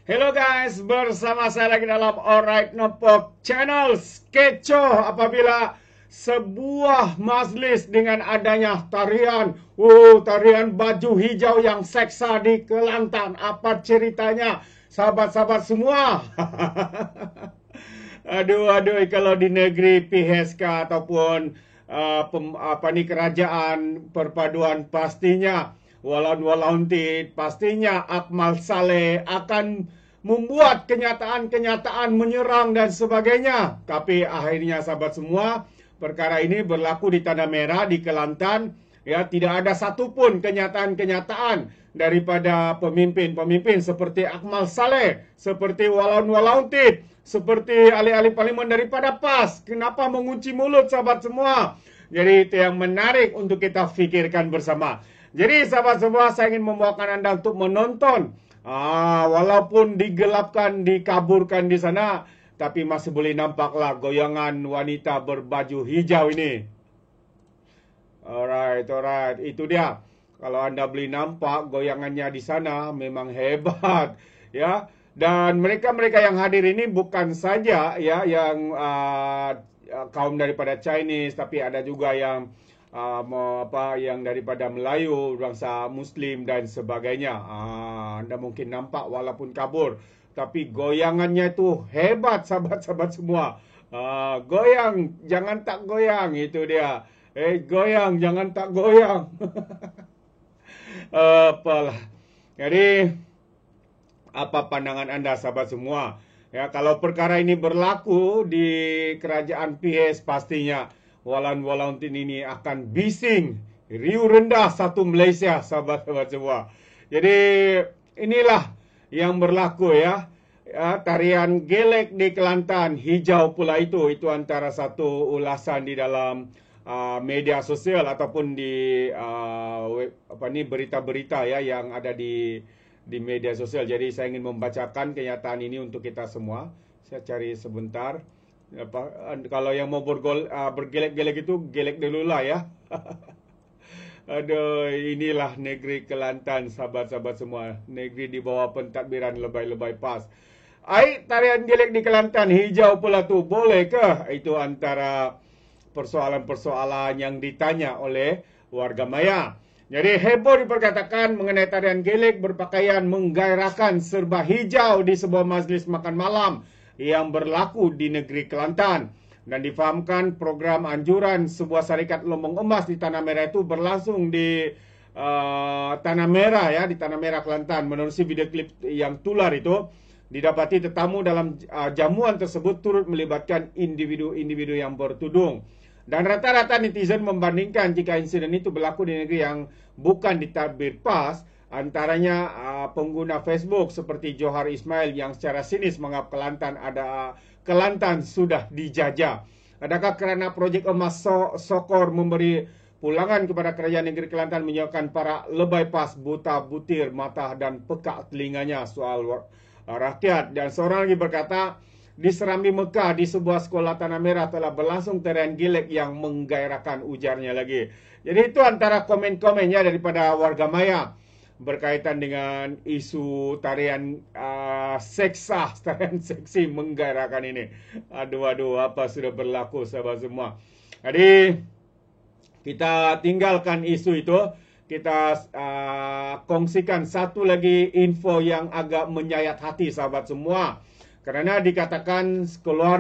Hello guys, bersama saya lagi dalam Alright Nopok Channel. Kecoh apabila sebuah majlis dengan adanya tarian baju hijau yang seksa di Kelantan. Apa ceritanya, sahabat-sahabat semua? Aduh, kalau di negeri PHSK ataupun kerajaan perpaduan, pastinya walaun-walauntit, pastinya Akmal Saleh akan membuat kenyataan-kenyataan menyerang dan sebagainya. Tapi akhirnya sahabat semua, perkara ini berlaku di Tanah Merah, di Kelantan. Ya, tidak ada satupun kenyataan-kenyataan daripada pemimpin-pemimpin seperti Akmal Saleh, seperti walaun-walauntit, seperti ahli-ahli parlimen daripada PAS. Kenapa mengunci mulut sahabat semua? Jadi itu yang menarik untuk kita fikirkan bersama. Jadi sahabat semua, saya ingin membawakan Anda untuk menonton. Walaupun digelapkan, dikaburkan di sana, tapi masih boleh nampaklah goyangan wanita berbaju hijau ini. Alright. Itu dia. Kalau Anda boleh nampak goyangannya di sana, memang hebat. Ya. Dan mereka-mereka yang hadir ini bukan saja ya yang kaum daripada Chinese, tapi ada juga yang yang daripada Melayu, bangsa Muslim dan sebagainya. Anda mungkin nampak walaupun kabur, tapi goyangannya itu hebat sahabat-sahabat semua. Goyang, jangan tak goyang, itu dia. Goyang, jangan tak goyang. Apalah. Jadi, apa pandangan Anda sahabat semua? Ya, kalau perkara ini berlaku di kerajaan PHS, pastinya walaun-walauntin ini akan bising, riuh rendah satu Malaysia, sahabat-sahabat semua. Jadi inilah yang berlaku ya. Tarian gelek di Kelantan, hijau pula itu antara satu ulasan di dalam media sosial ataupun di berita-berita ya yang ada di media sosial. Jadi saya ingin membacakan kenyataan ini untuk kita semua. Saya cari sebentar. Kalau yang mau bergelek-gelek itu gelek dulu lah ya. Aduh, inilah negeri Kelantan, sahabat-sahabat semua. Negeri di bawah pentadbiran lebay-lebay PAS. Tarian gelek di Kelantan, hijau pula tu, bolehkah? Itu antara persoalan-persoalan yang ditanya oleh warga maya. Jadi heboh diperkatakan mengenai tarian gelek berpakaian menggairahkan serba hijau di sebuah majlis makan malam yang berlaku di negeri Kelantan, dan difahamkan program anjuran sebuah syarikat lombong emas di Tanah Merah itu berlangsung di Tanah Merah ya, di Tanah Merah Kelantan. Menerusi video klip yang tular itu, didapati tetamu dalam jamuan tersebut turut melibatkan individu-individu yang bertudung. Dan rata-rata netizen membandingkan jika insiden itu berlaku di negeri yang bukan ditadbir PAS, antaranya pengguna Facebook seperti Johar Ismail yang secara sinis menganggap Kelantan sudah dijajah. Adakah kerana projek emas Sokor memberi pulangan kepada kerajaan negeri Kelantan menyebabkan para lebay PAS buta butir mata dan pekak telinganya soal rakyat? Dan seorang lagi berkata, di Serambi Mekah di sebuah sekolah Tanah Merah telah berlangsung tarian gelek yang menggairahkan, ujarnya lagi. Jadi itu antara komen-komennya daripada warga maya berkaitan dengan isu tarian tarian seksi menggairahkan ini. Aduh, apa sudah berlaku sahabat semua. Jadi kita tinggalkan isu itu. Kita kongsikan satu lagi info yang agak menyayat hati sahabat semua. Kerana dikatakan sebuah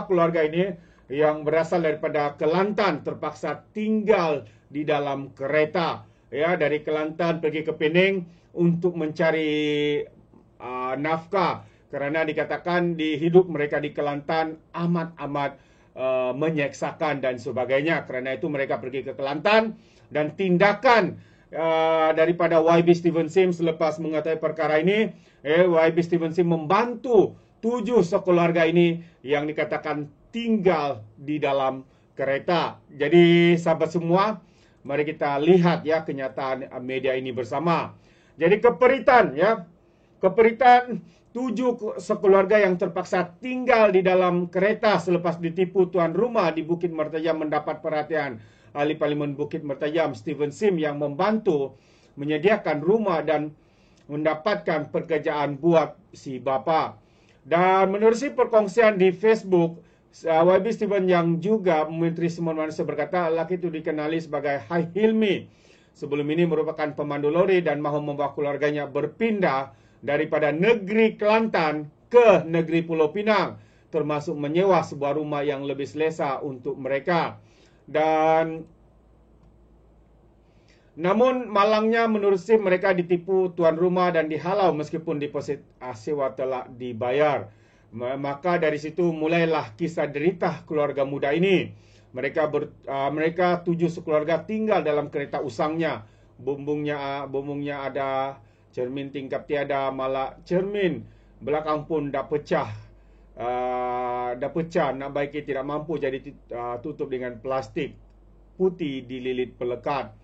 keluarga ini yang berasal daripada Kelantan terpaksa tinggal di dalam kereta ya, dari Kelantan pergi ke Pening untuk mencari nafkah, kerana dikatakan di hidup mereka di Kelantan amat menyeksakan dan sebagainya. Kerana itu mereka pergi ke Kelantan, dan tindakan daripada YB Steven Sim selepas mengetahui perkara ini, YB Steven Sim membantu 7 sekeluarga ini yang dikatakan tinggal di dalam kereta. Jadi sahabat semua, mari kita lihat ya kenyataan media ini bersama. Jadi keperitan 7 sekeluarga yang terpaksa tinggal di dalam kereta selepas ditipu tuan rumah di Bukit Mertajam mendapat perhatian ahli Parlimen Bukit Mertajam Steven Sim yang membantu menyediakan rumah dan mendapatkan pekerjaan buat si bapa. Dan menerusi perkongsian di Facebook, YB Steven yang juga Menteri Sumber Manusia berkata lelaki itu dikenali sebagai Hai Hilmi. Sebelum ini merupakan pemandu lori dan mahu membawa keluarganya berpindah daripada negeri Kelantan ke negeri Pulau Pinang, termasuk menyewa sebuah rumah yang lebih selesa untuk mereka. Dan namun malangnya menurut SIM mereka ditipu tuan rumah dan dihalau meskipun deposit sewa telah dibayar. Maka dari situ mulailah kisah derita keluarga muda ini. Mereka 7 sekeluarga tinggal dalam kereta usangnya. Bumbungnya ada, cermin tingkap tiada, malah cermin belakang pun dah pecah. Nak baiki tidak mampu, jadi tutup dengan plastik putih dililit pelekat.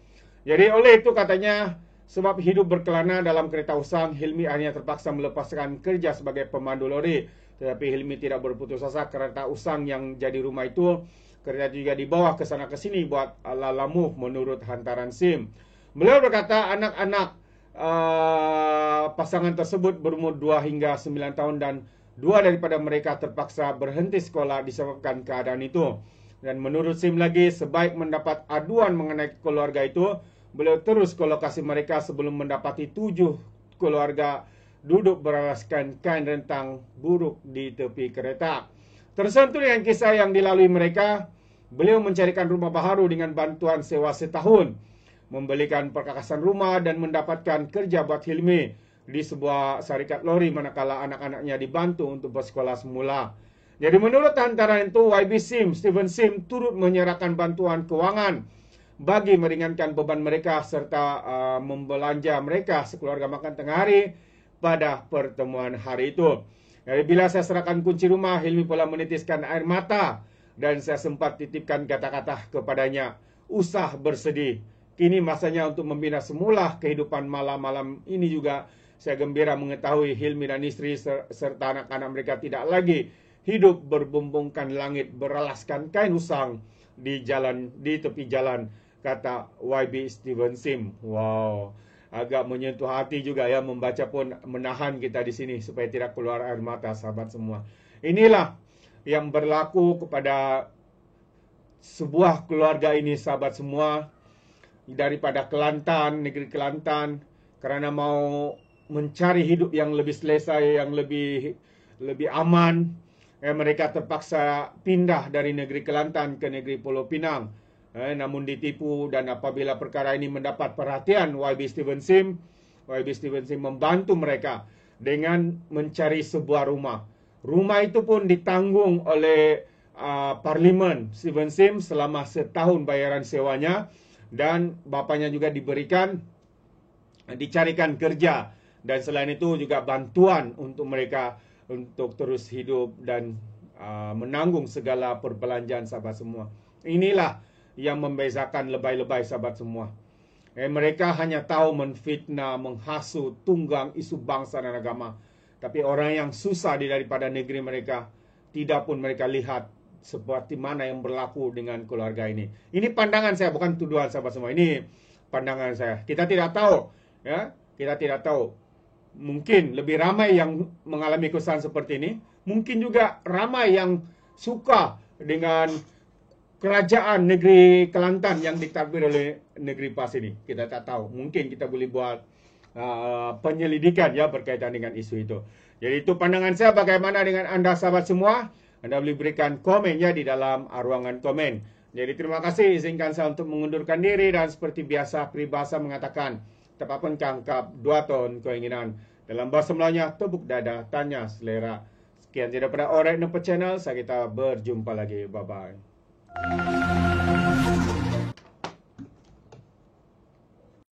Jadi oleh itu katanya, sebab hidup berkelana dalam kereta usang, Hilmi akhirnya terpaksa melepaskan kerja sebagai pemandu lori. Tetapi Hilmi tidak berputus asa. Kereta usang yang jadi rumah itu, kereta juga dibawa ke sana ke sini buat lalamuh menurut hantaran SIM. Beliau berkata anak-anak pasangan tersebut berumur 2 hingga 9 tahun dan 2 daripada mereka terpaksa berhenti sekolah disebabkan keadaan itu. Dan menurut SIM lagi, sebaik mendapat aduan mengenai keluarga itu, beliau terus ke lokasi mereka sebelum mendapati 7 keluarga duduk beralaskan kain rentang buruk di tepi kereta. Tersentuh dengan kisah yang dilalui mereka, beliau mencarikan rumah baharu dengan bantuan sewa setahun, membelikan perkakasan rumah dan mendapatkan kerja buat Hilmi di sebuah syarikat lori manakala anak-anaknya dibantu untuk bersekolah semula. Jadi menurut hantaran itu, YB SIM, Steven SIM turut menyerahkan bantuan kewangan bagi meringankan beban mereka serta membelanja mereka sekeluarga makan tengah hari pada pertemuan hari itu. Jadi bila saya serahkan kunci rumah, Hilmi pula menitiskan air mata dan saya sempat titipkan kata-kata kepadanya, usah bersedih. Kini masanya untuk membina semula kehidupan malam-malam ini juga. Saya gembira mengetahui Hilmi dan istri serta anak-anak mereka tidak lagi hidup berbumbungkan langit beralaskan kain usang di tepi jalan, kata YB Steven SIM. Wow, agak menyentuh hati juga ya, membaca pun menahan kita di sini supaya tidak keluar air mata, sahabat semua. Inilah yang berlaku kepada sebuah keluarga ini, sahabat semua, daripada Kelantan, negeri Kelantan, kerana mau mencari hidup yang lebih selesa, yang lebih aman. Mereka terpaksa pindah dari negeri Kelantan ke negeri Pulau Pinang. Namun ditipu, dan apabila perkara ini mendapat perhatian YB Steven SIM membantu mereka dengan mencari sebuah rumah. Rumah itu pun ditanggung oleh Parlimen Steven SIM selama setahun bayaran sewanya, dan bapaknya juga dicarikan kerja, dan selain itu juga bantuan untuk mereka untuk terus hidup dan menanggung segala perbelanjaan, sahabat semua. Inilah yang membezakan lebay-lebay, sahabat semua. Mereka hanya tahu menfitnah, menghasut, tunggang isu bangsa dan agama. Tapi orang yang susah daripada negeri mereka, tidak pun mereka lihat seperti mana yang berlaku dengan keluarga ini. Ini pandangan saya, bukan tuduhan, sahabat semua. Ini pandangan saya. Kita tidak tahu, ya. Kita tidak tahu. Mungkin lebih ramai yang mengalami kesan seperti ini. Mungkin juga ramai yang suka dengan kerajaan negeri Kelantan yang ditadbir oleh negeri PAS ini. Kita tak tahu. Mungkin kita boleh buat penyelidikan ya berkaitan dengan isu itu. Jadi itu pandangan saya. Bagaimana dengan anda, sahabat semua? Anda boleh berikan komennya di dalam ruangan komen. Jadi terima kasih. Izinkan saya untuk mengundurkan diri, dan seperti biasa peribahasa mengatakan, tepapun kangkap 2 ton keinginan. Dalam bahasa Melayunya, tepuk dada, tanya selera. Sekian daripada Alright Nampak Channel. Saya kita berjumpa lagi. Bye-bye.